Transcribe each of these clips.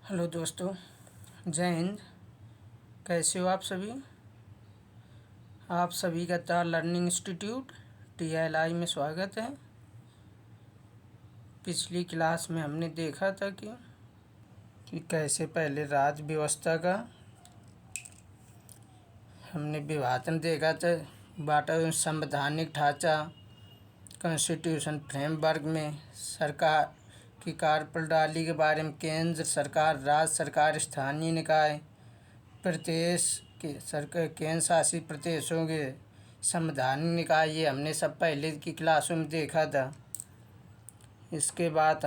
Hello दोस्तों, जय हिंद। कैसे हो आप सभी? आप सभी का तार लर्निंग इंस्टीट्यूट TLI में स्वागत है। पिछली क्लास में हमने देखा था कि कैसे पहले राज्य व्यवस्था का हमने विभाजन देखा था, बांटा संवैधानिक ढांचा कॉन्स्टिट्यूशन फ्रेमवर्क में सरकार की कार्यप्रणाली के बारे में केंद्र सरकार, राज्य सरकार, स्थानीय निकाय, प्रदेश के सरकार, केंद्र शासित प्रदेशों के संवैधानिक निकाय, ये हमने सब पहले की क्लासों में देखा था। इसके बाद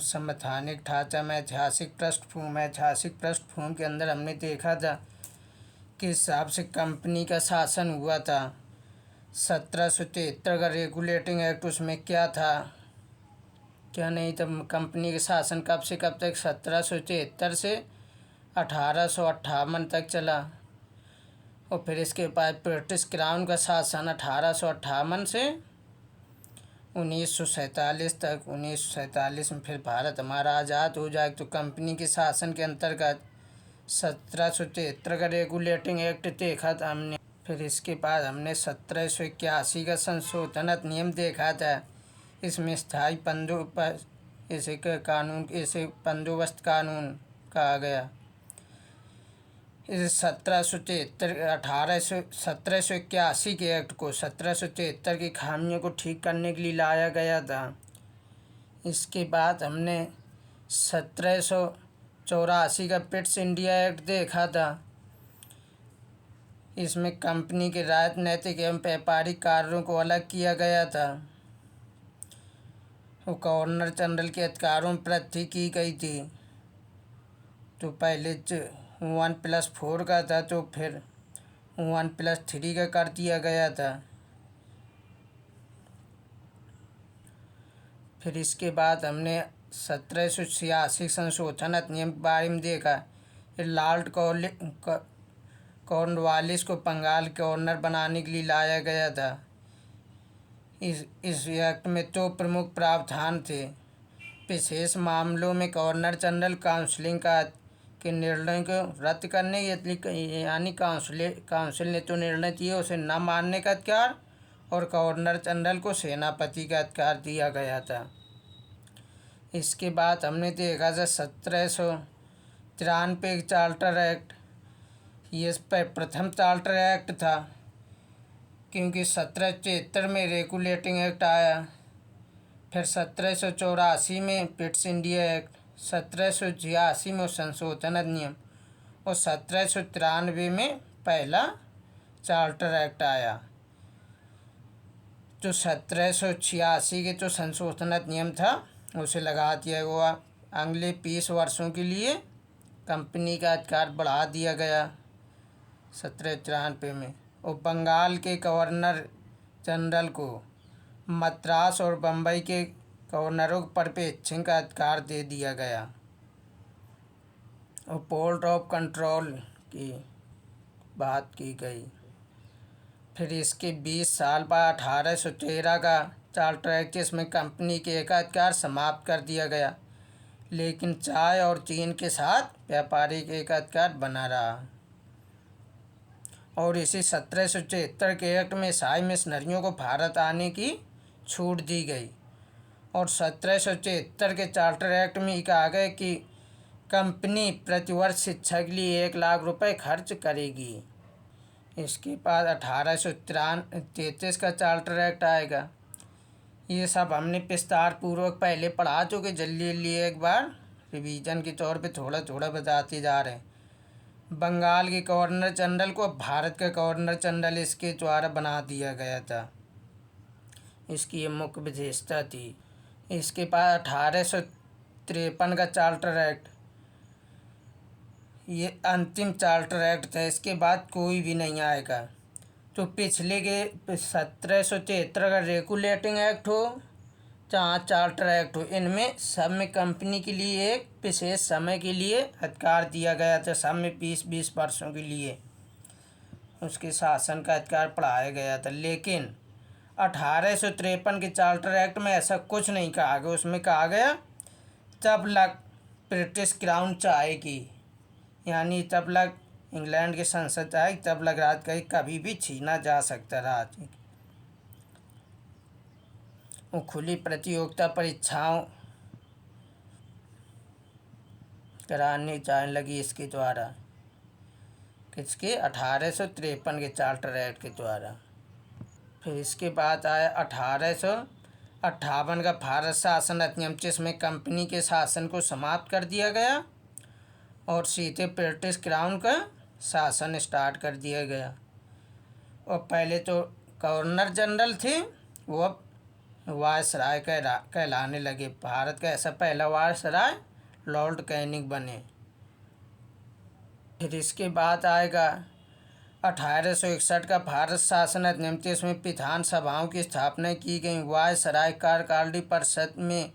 संवैधानिक ढांचा में ऐतिहासिक पृष्ठभूमि के अंदर हमने देखा था कि हिसाब से कंपनी का शासन हुआ था। 1773 का रेगुलेटिंग एक्ट, उसमें क्या था क्या नहीं था। कंपनी के शासन कब से कब तक? 1773 से 1858 तक चला। और फिर इसके बाद ब्रिटिश क्राउन का शासन 1858 से 1947 तक। 1947 में फिर भारत हमारा आज़ाद हो जाए तो कंपनी के शासन के अंतर्गत 1773 का रेगुलेटिंग एक्ट देखा था हमने। फिर इसके बाद हमने 1781 का संशोधन अधिनियम देखा था। इसमें स्थायी बंदोबस्त कानून कहा गया। इस 1781 के एक्ट को 1773 की खामियों को ठीक करने के लिए लाया गया था। इसके बाद हमने 1784 का पिट्स इंडिया एक्ट देखा था। इसमें कंपनी के राजनैतिक एवं व्यापारिक कार्यों को अलग किया गया था। वो गवर्नर जनरल के अधिकारों में वृद्धि की गई थी। तो पहले 1+4 का था, तो फिर 1+3 का कर दिया गया था। फिर इसके बाद हमने 1786 संशोधन अधिनियम के बारे में देखा। लॉर्ड कॉर्नवालिस को बंगाल गवर्नर बनाने के लिए लाया गया था। इस एक्ट में 2 प्रमुख प्रावधान थे। विशेष मामलों में गवर्नर जनरल के निर्णय को रद्द करने, यानी काउंसिल ने तो निर्णय दिया, उसे न मानने का अधिकार, और गवर्नर जनरल को सेनापति का अधिकार दिया गया था। इसके बाद हमने देखा था 1793 चार्टर एक्ट। ये प्रथम चार्टर एक्ट था, क्योंकि 1773 में रेगुलेटिंग एक्ट आया। फिर 1784 में पिट्स इंडिया एक्ट, 1786 में संशोधन अधिनियम, और 1793 में पहला चार्टर एक्ट आया। जो 1786 के जो संशोधन अधिनियम था उसे लगा दिया हुआ। अगले 20 वर्षों के लिए कंपनी का अधिकार बढ़ा दिया गया 1793 में। और बंगाल के गवर्नर जनरल को मद्रास और बम्बई के गवर्नरों को पर्यवेक्षण का अधिकार दे दिया गया। और पोर्ट ऑफ कंट्रोल की बात की गई। फिर इसके 20 साल बाद 1813 का चार्टर एक्ट, जिसमें कंपनी के एकाधिकार समाप्त कर दिया गया, लेकिन चाय और चीन के साथ व्यापारिक एकाधिकार बना रहा। और इसी 1773 के एक्ट में ईसाई मिशनरियों को भारत आने की छूट दी गई। और 1773 के चार्टर एक्ट में कहा गया कि कंपनी प्रतिवर्ष शिक्षा के लिए 1 लाख रुपए खर्च करेगी। इसके बाद 1833 का चार्टर एक्ट आएगा। ये सब हमने विस्तार पूर्वक पहले पढ़ा चुके, जल्दी एक बार रिवीजन के तौर पे थोड़ा थोड़ा बताते जा रहे हैं। बंगाल के गवर्नर जनरल को भारत का गवर्नर जनरल इसके द्वारा बना दिया गया था। इसकी ये मुख्य विशेषता थी। इसके बाद 1853 का चार्टर एक्ट, ये अंतिम चार्टर एक्ट था। इसके बाद कोई भी नहीं आएगा। तो पिछले के 1773 का रेगुलेटिंग एक्ट हो चाहे चार्टर एक्ट हो, इनमें सब में कंपनी के लिए एक विशेष समय के लिए अधिकार दिया गया था। सब में 20-20 वर्षों के लिए उसके शासन का अधिकार बढ़ाया गया था। लेकिन 1853 के चार्टर एक्ट में ऐसा कुछ नहीं कहा गया। उसमें कहा गया तब तक ब्रिटिश क्राउन चाहेगी, यानी तब तक इंग्लैंड की संसद आएगी, तब तक राज कभी भी छीना जा सकता राज। वो खुली प्रतियोगिता परीक्षाओं कराने जाने लगी इसके द्वारा, किसके 1853 के चार्टर एक्ट के द्वारा। फिर इसके बाद आया 1858 का भारत शासन अधिनियम, जिसमें कंपनी के शासन को समाप्त कर दिया गया और सीधे ब्रिटिश क्राउन का शासन स्टार्ट कर दिया गया। और पहले तो गवर्नर जनरल थे, वो अब वायसराय कहलाने लगे। भारत का ऐसा पहला वायसराय लॉर्ड कैनिंग बने। फिर इसके बाद आएगा 1861 का भारत शासन अधिनियम, इसमें विधानसभाओं की स्थापना की गई। वायसराय कार्यकारिणी परिषद में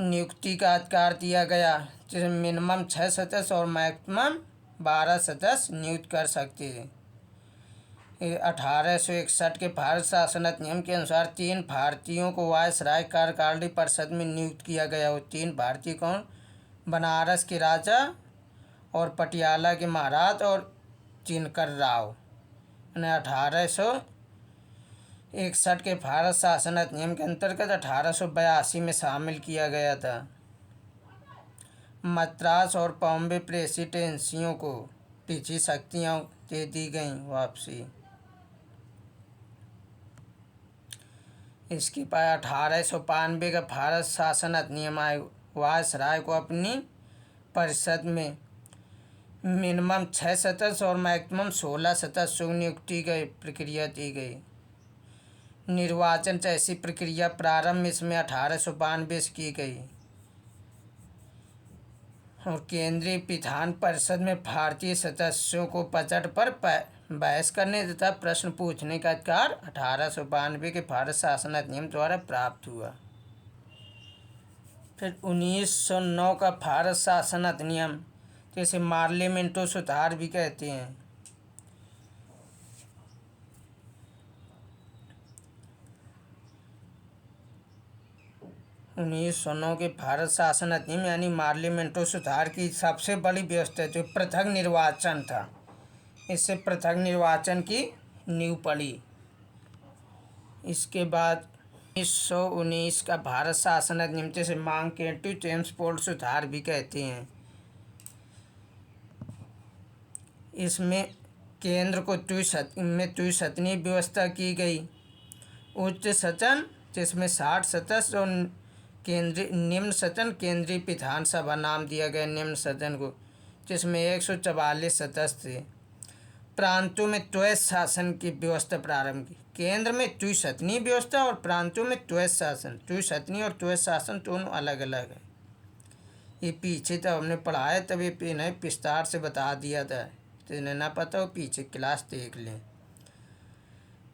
नियुक्ति का अधिकार दिया गया, जिसमें मिनिमम 6 सदस्य और मैक्सिमम 12 सदस्य नियुक्त कर सकते थे। 1861 के भारत शासन अधिनियम के अनुसार 3 भारतीयों को वायसराय कार्यकारिणी परिषद में नियुक्त किया गया। वो 3 भारतीय कौन? बनारस के राजा और पटियाला के महाराज और दिनकर राव। 1861 के भारत शासन अधिनियम के अंतर्गत 1882 में शामिल किया गया था। मद्रास और बॉम्बे प्रेसिडेंसियों को पीछे शक्तियाँ दे दी गई वापसी। इसके बाद 1892 का भारत शासन अधिनियम आया। वायसराय को अपनी परिषद में मिनिमम 6 सदस्य और मैक्सिमम 16 सदस्यों की नियुक्ति की प्रक्रिया दी गई। निर्वाचन जैसी प्रक्रिया प्रारंभ इसमें 1892 से की गई। और केंद्रीय विधान परिषद में भारतीय सदस्यों को बजट पर बहस करने तथा प्रश्न पूछने का अधिकार 1892 के भारत शासन अधिनियम द्वारा प्राप्त हुआ। फिर 1909 का भारत शासन अधिनियम, जैसे पार्लियामेंटो सुधार भी कहते हैं। उन्नीस सौ नौ के भारत शासन अधिनियम यानी पार्लियामेंटो सुधार की सबसे बड़ी व्यवस्था जो पृथक निर्वाचन था, इससे पृथक निर्वाचन की नींव पड़ी। इसके बाद 1919 का भारत शासन अधिनियम, जिसे मार्केटिव ट्रांसपोर्ट सुधार भी कहते हैं। इसमें केंद्र को द्विसदनीय व्यवस्था की गई। उच्च सदन जिसमें 60 सदस्य और केंद्रीय निम्न सदन, केंद्रीय विधानसभा नाम दिया गया निम्न सदन को, जिसमें 144 सदस्य थे। प्रांतों में द्वैत शासन की व्यवस्था प्रारंभ की। केंद्र में द्विसदनीय व्यवस्था और प्रांतों में द्वैत शासन। द्विसदनीय और द्वैत शासन दोनों अलग अलग है। ये पीछे तो हमने पढ़ा है, तब ये इन्हें विस्तार से बता दिया था, तो इन्हें ना पता हो पीछे क्लास देख लें।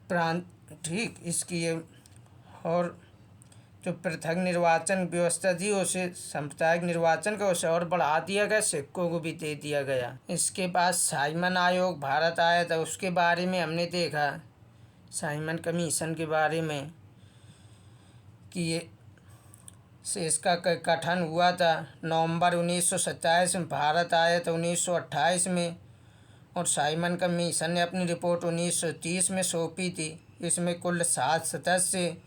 प्रांत ठीक इसकी और जो पृथक निर्वाचन व्यवस्था थी उसे सांप्रदायिक निर्वाचन का उसे और बढ़ा दिया गया, सिक्कों को भी दे दिया गया। इसके बाद साइमन आयोग भारत आया था, उसके बारे में हमने देखा साइमन कमीशन के बारे में कि ये से इसका गठन हुआ था। नवंबर 1927 में भारत आया था 1928 में, और साइमन कमीशन ने अपनी रिपोर्ट 1930 में सौंपी थी। इसमें कुल 7 सदस्य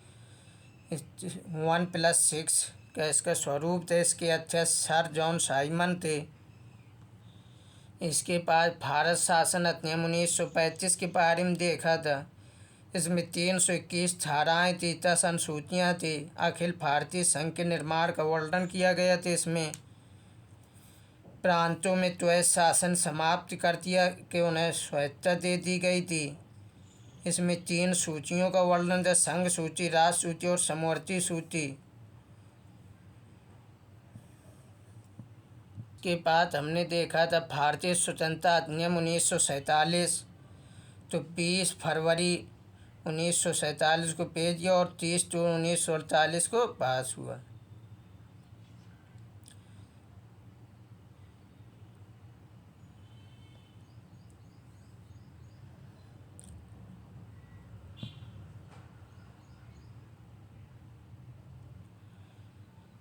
1+6 का इसका स्वरूप थे। इसके अध्यक्ष सर जॉन साइमन थे। इसके बाद भारत शासन अधिनियम 1935 के बारे में देखा था। इसमें 321 धाराएँ थी, 10 अनुसूचियाँ थी। अखिल भारतीय संघ के निर्माण का वर्णन किया गया था। इसमें प्रांतों में द्वैत शासन समाप्त कर दिया कि उन्हें स्वायत्तता दे दी गई थी। इसमें 3 सूचियों का वर्णन था, संघ सूची, राज्य सूची और समवर्ती सूची। के बाद हमने देखा था भारतीय स्वतंत्रता अधिनियम 1947, तो 20 फरवरी 1947 को पेश किया और 30 जून 1948 को पास हुआ।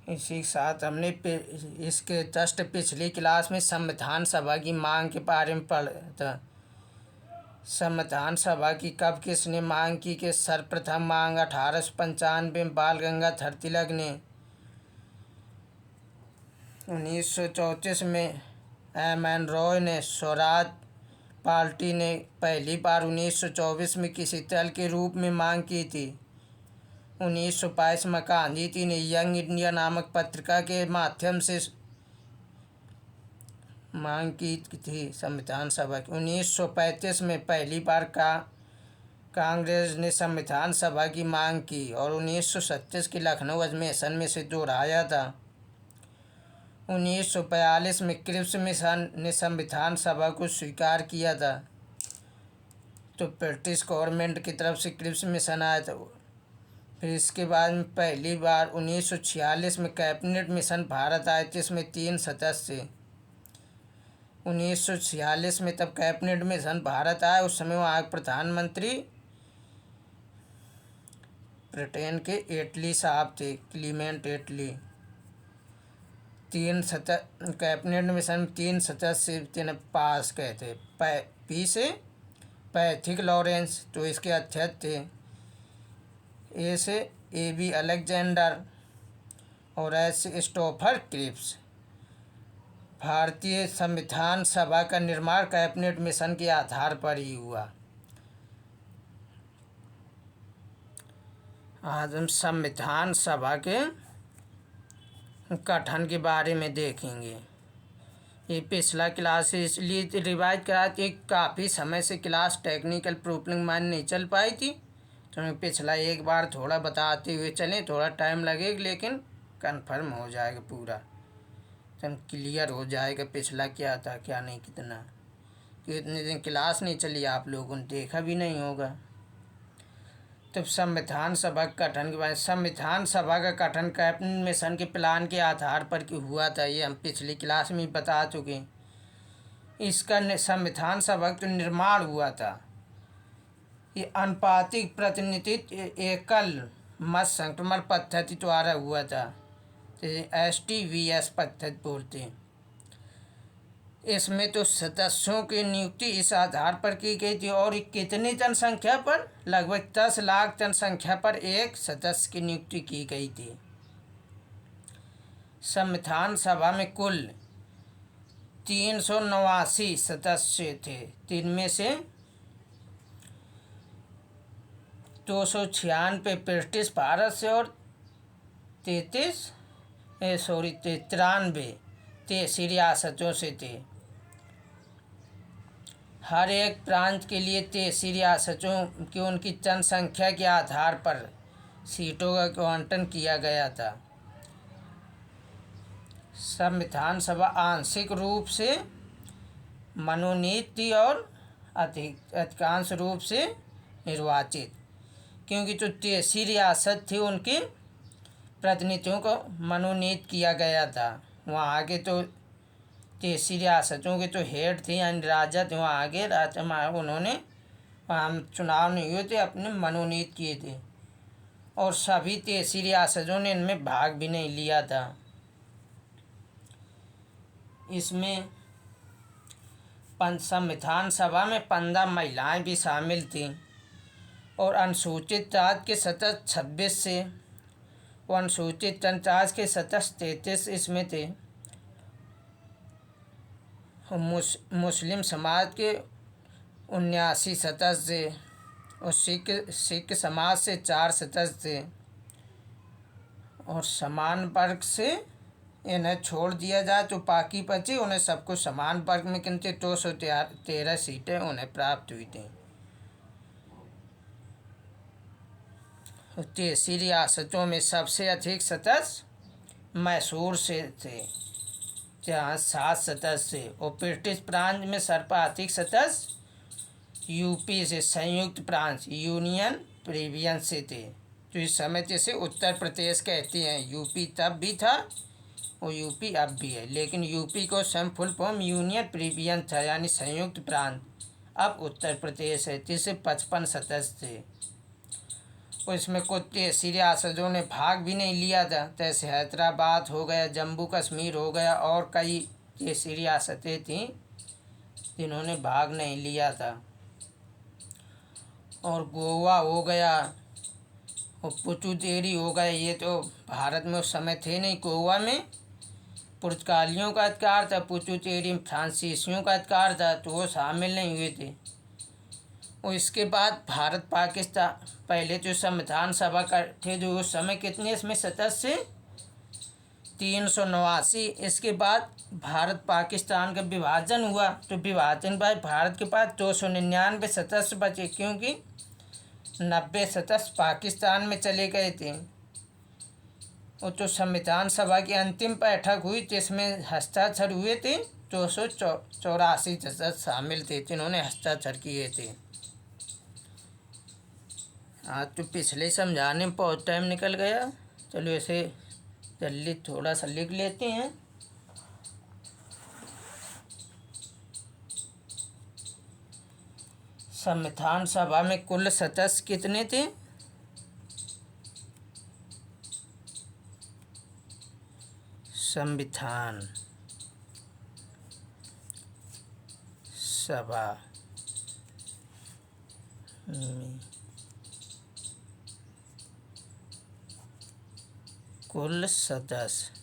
इसी के साथ हमने इसके जस्ट पिछली क्लास में संविधान सभा की मांग के बारे में पढ़ा था। संविधान सभा की कब किसने मांग की कि सर्वप्रथम मांग 1895 में बाल गंगाधर तिलक ने, 1934 में एम.एन. रॉय ने, स्वराज पार्टी ने पहली बार 1924 में किसी दल के रूप में मांग की थी। 1922 में गांधी जी ने यंग इंडिया नामक पत्रिका के माध्यम से मांग की थी संविधान सभा की। 1935 में पहली बार कांग्रेस ने संविधान सभा की मांग की और 1937 के लखनऊ अधिवेशन में से दोहराया था। 1942 में क्रिप्स मिशन ने संविधान सभा को स्वीकार किया था, तो ब्रिटिश गवर्नमेंट की तरफ से क्रिप्स मिशन आया था। फिर इसके बाद में पहली बार 1946 में कैबिनेट मिशन भारत आए, जिसमें 3 सदस्य थे। 1946 में तब कैबिनेट मिशन भारत आया, उस समय वहाँ प्रधानमंत्री ब्रिटेन के एटली साहब थे, क्लीमेंट एटली। कैबिनेट मिशन 3 सदस्य पास गए थे। पी से पैथिक लॉरेंस, तो इसके अध्यक्ष थे। ए से A.B. अलेक्जेंडर और एस से स्टोफर क्रिप्स। भारतीय संविधान सभा का निर्माण कैबिनेट मिशन के आधार पर ही हुआ। आज हम संविधान सभा के गठन के बारे में देखेंगे। ये पिछला क्लास इसलिए रिवाइज करा कि काफ़ी समय से क्लास टेक्निकल प्रॉब्लम मान नहीं चल पाई थी, तो मैं पिछला एक बार थोड़ा बताते हुए चलें। थोड़ा टाइम लगेगा लेकिन कंफर्म हो जाएगा, पूरा एकदम क्लियर हो जाएगा पिछला क्या था क्या नहीं, कितना कि इतने दिन क्लास नहीं चली, आप लोगों ने देखा भी नहीं होगा। तब संविधान सभा का गठन के बाद, संविधान सभा का गठन कैबिनेट मिशन के प्लान के आधार पर क्यों हुआ था, ये हम पिछली क्लास में बता चुके। इसका संविधान सभा का निर्माण हुआ था, ये अनुपातिक प्रतिनिधित्व एकल मत संक्रमण पद्धति द्वारा हुआ था, जैसे STVS पद्धति बोलते हैं। इसमें तो सदस्यों की नियुक्ति इस आधार पर की गई थी, और कितनी जनसंख्या पर, लगभग 10 लाख जनसंख्या पर एक सदस्य की नियुक्ति की गई थी। संविधान सभा में कुल 389 सदस्य थे, जिनमें से 296 ब्रिटिश भारत से और 93 देशी रियासतों से थे। हर एक प्रांत के लिए देशी रियासतों की उनकी जनसंख्या के आधार पर सीटों का आवंटन किया गया था। संविधान सभा आंशिक रूप से मनोनीत थी और अधिकांश रूप से निर्वाचित, क्योंकि जो देशी रियासत थी उनके प्रतिनिधियों को मनोनीत किया गया था। वहाँ आगे तो देशी रियासतों के तो हेड थे यानी राजा थे, वहाँ आगे राजा उन्होंने वहाँ चुनाव नहीं हुए थे, अपने मनोनीत किए थे, और सभी देशी रियासतों ने इनमें भाग भी नहीं लिया था। इसमें संविधान सभा में 15 महिलाएं भी शामिल थीं, और अनुसूचित जाति के सदस्य 26 से, और अनुसूचित जनजाति के सदस्य 33 इसमें थे। मुस्लिम समाज के 79 सदस्य थे, और सिख समाज से 4 सदस्य थे, और समान वर्ग से इन्हें छोड़ दिया जाए तो बाकी बचे, उन्हें सबको समान वर्ग में गिनते 213 सीटें उन्हें प्राप्त हुई थी। देशी रियासतों में सबसे अधिक सदस्य मैसूर से थे, जहाँ 7 सदस्य थे, और ब्रिटिश प्रांत में सर्वाधिक सदस्य यूपी से, संयुक्त प्रांत यूनियन प्रोविंस से थे, जो इस समय जैसे उत्तर प्रदेश कहते हैं। यूपी तब भी था और यूपी अब भी है, लेकिन यूपी को सम फुल फॉर्म यूनियन प्रोविंस था यानी संयुक्त प्रांत, अब उत्तर प्रदेश है, जिससे 55 सदस्य थे। उसमें कुछ देशी रियासतों ने भाग भी नहीं लिया था, जैसे हैदराबाद हो गया, जम्मू कश्मीर हो गया, और कई देशी रियासतें थीं जिन्होंने भाग नहीं लिया था। और गोवा हो गया और पुडुचेरी हो गया, ये तो भारत में उस समय थे नहीं। गोवा में पुर्तगालियों का अधिकार था, पुडुचेरी में फ्रांसीसियों का अधिकार था, तो वो शामिल नहीं हुए थे। और इसके बाद भारत पाकिस्तान, पहले जो संविधान सभा का थे जो उस समय कितने इसमें सदस्य, 389। इसके बाद भारत पाकिस्तान का विभाजन हुआ, तो विभाजन बाद भारत के पास 299 सदस्य बचे, क्योंकि 90 सदस्य पाकिस्तान में चले गए थे। और तो संविधान सभा की अंतिम बैठक हुई जिसमें हस्ताक्षर हुए थे, 284 सदस्य शामिल थे जिन्होंने हस्ताक्षर किए थे। आज तो पिछले समझाने में बहुत टाइम निकल गया, चलो इसे जल्दी थोड़ा सा लिख लेते हैं। संविधान सभा में कुल सदस्य कितने थे? संविधान सभा में कुल सदस्य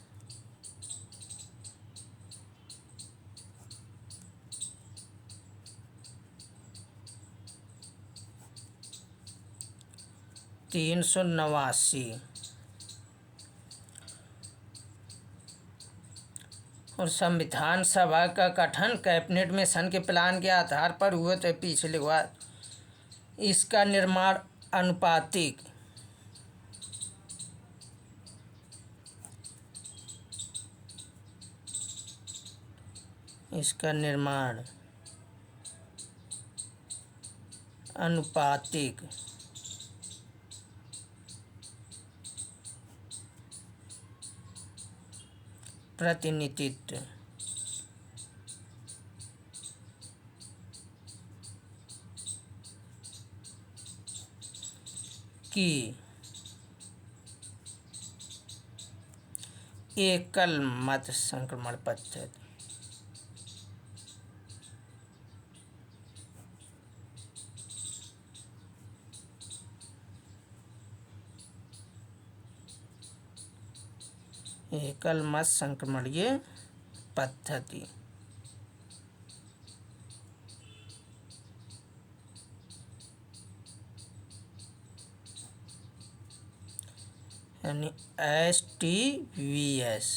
389। और संविधान सभा का गठन कैबिनेट मिशन के प्लान के आधार पर हुआ तो पिछले बार इसका निर्माण अनुपातिक इसका निर्माण अनुपातिक प्रतिनिधित्व की एकल मत संक्रमण पद्धति एकल मत संक्रमणीय पद्धति यानी STVS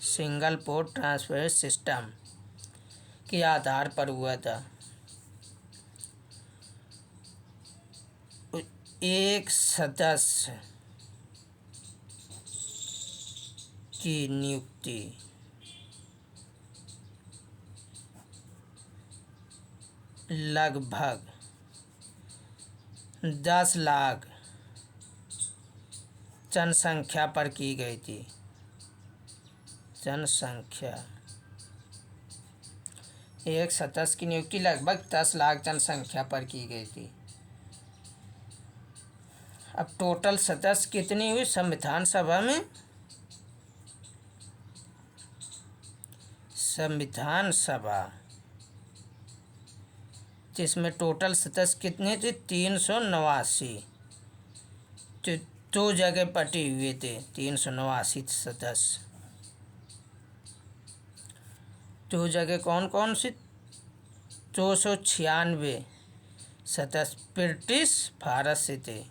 single port transfer system के आधार पर हुआ था। एक सदस्य की नियुक्ति लगभग 10 लाख जनसंख्या पर की गई थी। जनसंख्या, एक सदस्य की नियुक्ति लगभग 10 लाख जनसंख्या पर की गई थी। अब टोटल सदस्य कितनी हुई संविधान सभा में? संविधान सभा जिसमें टोटल सदस्य कितने थे? 389। तो 2 जगह बटे हुए थे 389 सदस्य। 2 जगह कौन कौन सी? 296 सदस्य ब्रिटिश भारत से थे।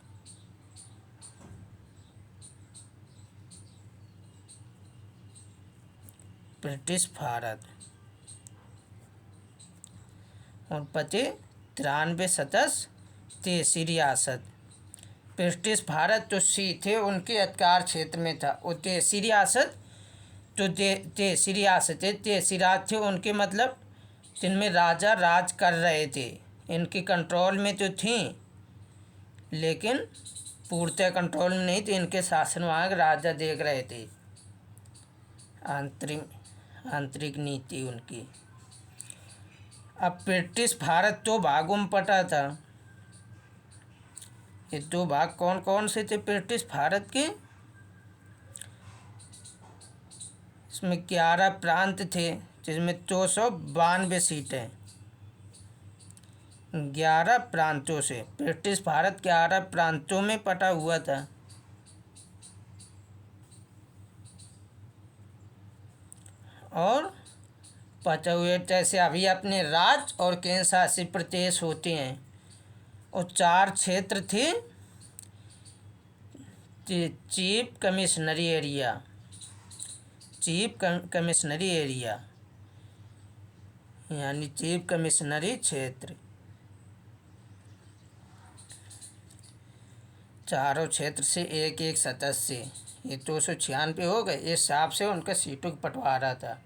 ब्रिटिश भारत। और बचे 93 सदस्य देशी रियासत। ब्रिटिश भारत तो सीधे उनके अधिकार क्षेत्र में था, और देशी रियासत तो देशी रियासतें देशी राज थे उनके, मतलब जिनमें राजा राज कर रहे थे, इनके कंट्रोल में तो थी लेकिन पूर्णतः कंट्रोल में नहीं थे, इनके शासन वहाँ राजा देख रहे थे। आंतरिक नीति उनकी। अब ब्रिटिश भारत 2 भागों में बटा था, ये दो भाग कौन कौन से थे ब्रिटिश भारत के? इसमें 11 प्रांत थे जिसमें 292 सीटें। 11 प्रांतों से ब्रिटिश भारत 11 प्रांतों में बटा हुआ था। और बचे हुए जैसे अभी अपने राज्य और केंद्र शासित प्रदेश होते हैं, और 4 क्षेत्र थे। चीफ कमिश्नरी एरिया, चीफ कमिश्नरी एरिया यानी चीफ कमिश्नरी क्षेत्र। चारों क्षेत्र से एक एक सदस्य, ये 296 हो गए। इस हिसाब से उनका सीटों का बंटवारा था।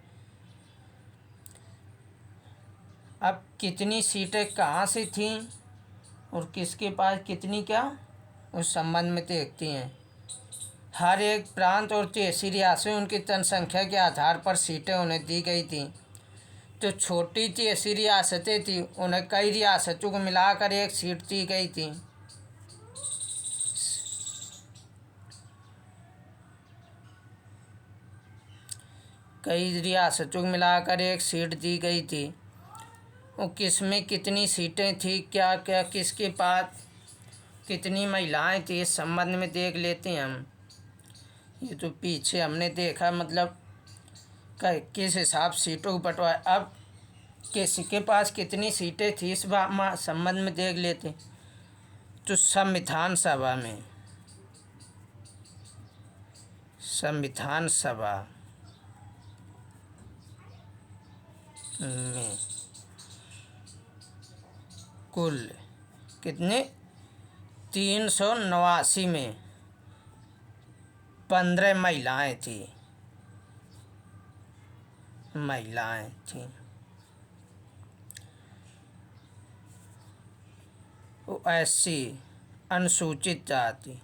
अब कितनी सीटें कहाँ से थीं और किसके पास कितनी क्या, उस संबंध में देखते हैं। हर एक प्रांत और तहसील रियासत में उनकी जनसंख्या के आधार पर सीटें उन्हें दी गई थीं। जो छोटी तहसील रियासतें थीं उन्हें कई रियासतों को मिलाकर एक सीट दी गई थी। कई रियासतों को मिलाकर एक सीट दी गई थी। और किस में कितनी सीटें थी, क्या क्या किसके पास कितनी महिलाएं थी, इस संबंध में देख लेते हैं हम। ये तो पीछे हमने देखा, मतलब किस हिसाब सीटों को बंटवाया। अब किसके पास कितनी सीटें थी इस संबंध में देख लेते। तो संविधान सभा में कुल कितने 389 में 15 महिलाएं थी। SC अनुसूचित जाति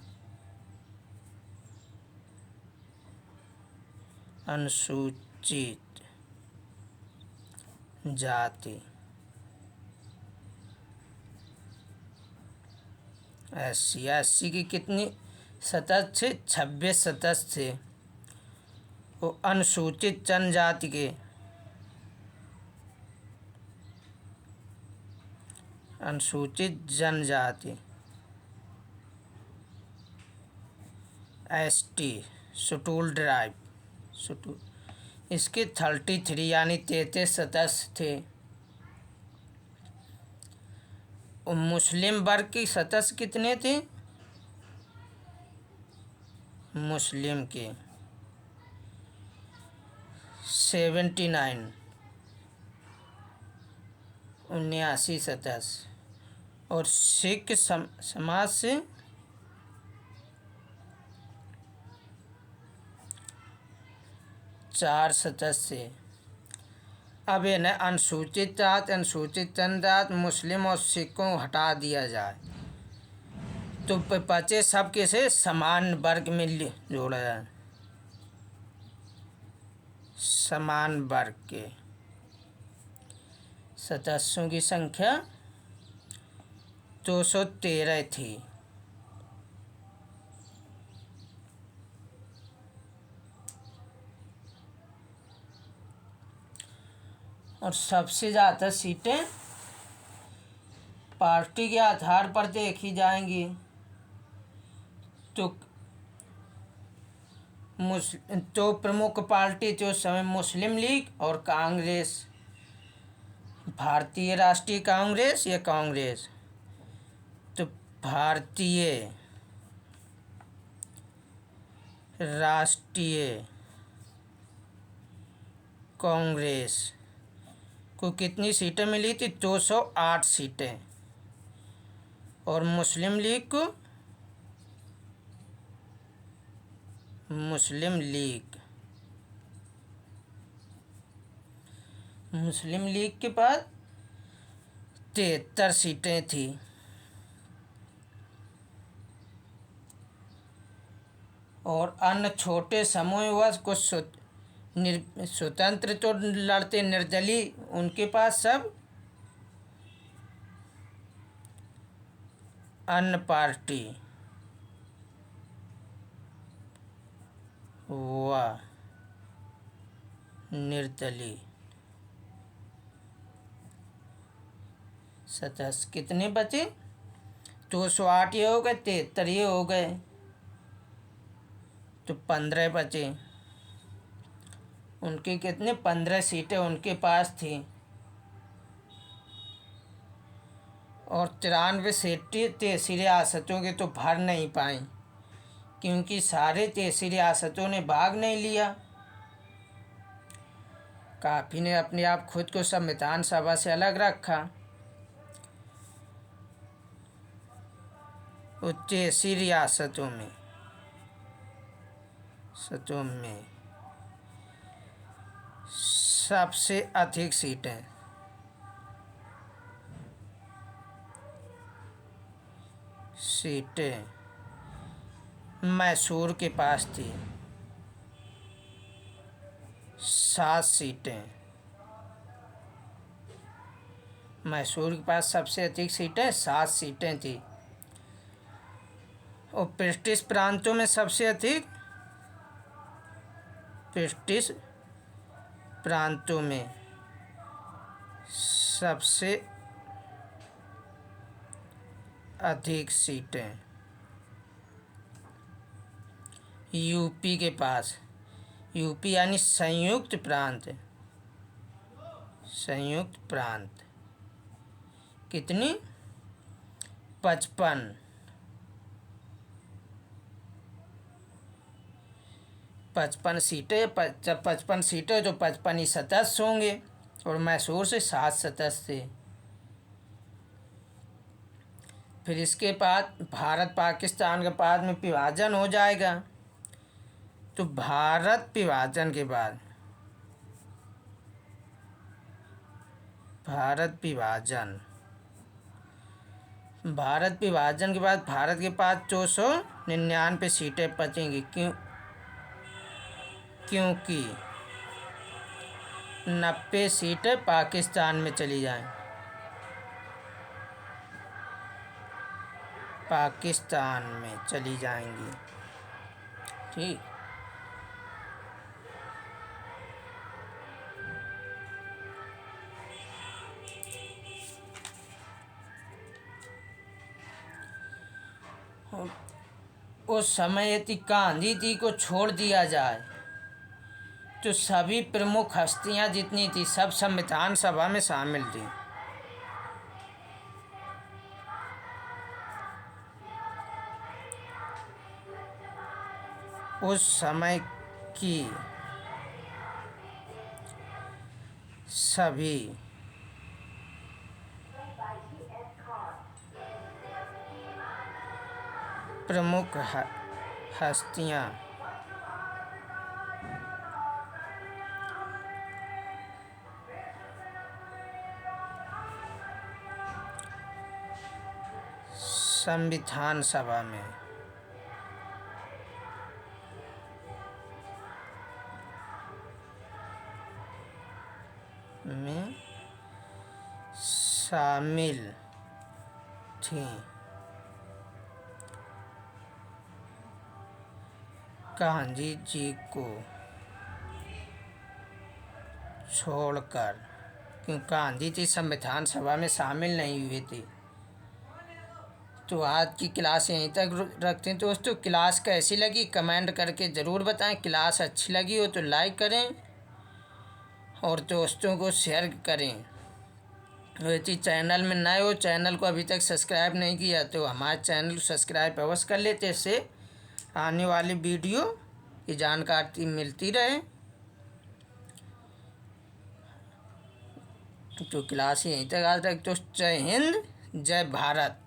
SC की कितनी सदस्य थे? 26 सदस्य थे। वो अनुसूचित जनजाति के अनुसूचित जनजाति ST शेड्यूल ट्राइब इसके 33 यानी 33 सदस्य थे। और मुस्लिम वर्ग के सदस्य कितने थे? मुस्लिम के 79 79 सदस्य। और सिख समाज से 4 सदस्य। अब इन्हें अनुसूचित जाति, अनुसूचित जनजाति, मुस्लिम और सिखों को हटा दिया जाए तो बचे सब किसे समान वर्ग में जोड़ा जाए। समान वर्ग के सदस्यों की संख्या 213 थी। और सबसे ज़्यादा सीटें पार्टी के आधार पर देखी जाएंगी तो प्रमुख पार्टी जो समय मुस्लिम लीग और कांग्रेस, भारतीय राष्ट्रीय कांग्रेस या कांग्रेस। तो भारतीय राष्ट्रीय कांग्रेस को कितनी सीटें मिली थी? 208 सीटें। और मुस्लिम लीग के पास 73 सीटें थी। और अन्य छोटे समूह व कुछ स्वतंत्र तो लड़ते निर्दलीय, उनके पास सब अन्न पार्टी व निर्दलीय सदस्य कितने बचे? 208 ये हो गए, 73 ये हो गए, तो 15 बचे। उनके कितने 15 सीटें उनके पास थी और 93 सीटें तहसील रियासतों के तो भर नहीं पाई क्योंकि सारे तहसील रियासतों ने भाग नहीं लिया। काफ़ी ने अपने आप खुद को संविधान सभा से अलग रखा। तहसील रियासतों में सबसे अधिक सीटें मैसूर के पास थी, 7 सीटें। मैसूर के पास सबसे अधिक सीटें 7 सीटें थी। और ब्रिटिश प्रांतों में सबसे अधिक ब्रिटिश प्रांतों में सबसे अधिक सीटें यूपी के पास, यूपी यानी संयुक्त प्रांत कितनी 55 सीटें। जब 55 सीटें तो 55 ही सदस्य होंगे और मैसूर से 7 सदस्य थे। फिर इसके बाद भारत पाकिस्तान के बाद में विभाजन हो जाएगा। तो भारत विभाजन के बाद भारत के पास 299 सीटें बचेंगी क्योंकि 90 सीटें पाकिस्तान में चली जाएंगी। ठीक। उस समय यदि गांधी जी को छोड़ दिया जाए तो सभी प्रमुख हस्तियां जितनी थी सब संविधान सभा में शामिल थी। उस समय की सभी प्रमुख हस्तियां संविधान सभा में शामिल थी। गांधी जी को छोड़कर, क्योंकि गांधी जी संविधान सभा में शामिल नहीं हुए थे। तो आज की क्लास यहीं तक रखते हैं दोस्तों। क्लास कैसी लगी कमेंट करके ज़रूर बताएं। क्लास अच्छी लगी हो तो लाइक करें और दोस्तों को शेयर करें। यदि चैनल में नए हो, चैनल को अभी तक सब्सक्राइब नहीं किया तो हमारे चैनल को सब्सक्राइब अवश्य कर लेते, इससे आने वाली वीडियो की जानकारी मिलती रहे। तो क्लास यहीं तक आज तक। तो जय हिंद, जय भारत।